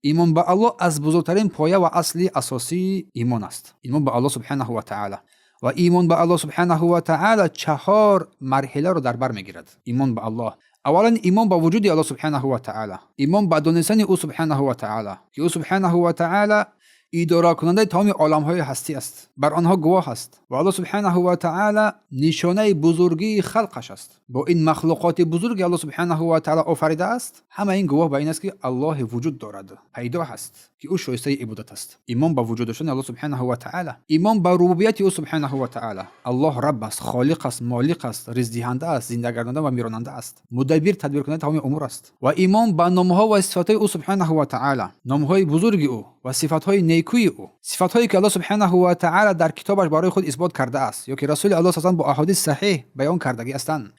ایمان به الله از بزرگترین پایه و اصل اساسی ایمان است. ایمان به الله سبحانه و تعالی. و ایمان به الله سبحانه و تعالی 4 مرحله رو در بر میگیرد. ایمان به الله، اولا ایمان با وجود الله سبحانه و تعالی، ایمان با دانستن او سبحانه و تعالی که او سبحانه و تعالی اداره کننده تمام عالم‌های هستی است، بر آنها گواه است و الله سبحانه و تعالی نشانه بزرگی خلقش است. با این مخلوقات بزرگ الله سبحانه و تعالی آفریده است، همه این گواه بر این است که الله وجود دارد، پیدا است، که او شایسته عبادت است. ایمان با وجود داشتن الله سبحانه و تعالی، ایمان با ربوبیت او سبحانه و تعالی. الله رب است، خالق است، مالک است، رزق دهنده است، زنده گرداننده و میراننده است، مدبر تدبیر کننده تمام امور است. و ایمان با نام‌ها و صفات او سبحانه و تعالی، نام‌های بزرگ او و صفات‌های نیکوی او، صفات‌هایی که الله سبحانه و تعالی در کتابش برای خود اثبات کرده است یا که رسول الله صلی الله علیه و با احادیث صحیح بیان کردگی هستند،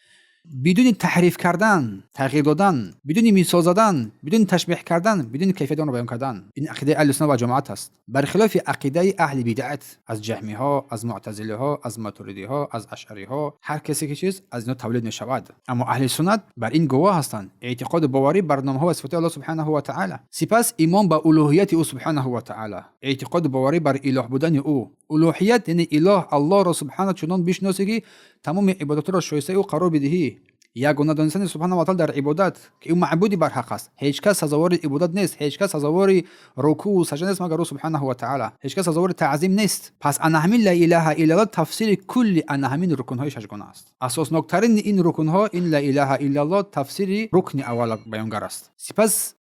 بدون تحریف کردن، تغییر دادن، بدون مثال زدن، بدون تشبیه کردن، بدون کیفیت آن را بیان کردن. این عقیده اهل سنت و جماعت است، برخلاف عقیده اهل بدعت از جهمی ها، از معتزله ها، از ماتوریدی ها، از اشعری ها. هر کسی که چیز از اینا تولید می شود. اما اهل سنت بر این گواه هستند، اعتقاد باوری بر نام ها و صفات الله سبحانه و تعالی. سپس ایمان به الوهیت او سبحانه و تعالی، اعتقاد باوری بر اله بودن او. الوهیت یعنی اله الله را سبحانه چنان بشناسی که تمام عبادات را شایسته او قرار بدهی. یگانه دانستن سبحانه و تعالی در عبادت که او معبودی بر حق است، هیچ کس سزاوار عبادت نیست، هیچ کس سزاوار رکوع و سجده نیست مگر او سبحانه و تعالی، هیچ کس سزاوار تعظیم نیست. پس ان همین لا اله الا الله تفسیر کل ان همین رکن های ششگانه است. اساسناکترین این رکن ها این لا اله الا الله تفسیر رکن اول بیانگر است. سپس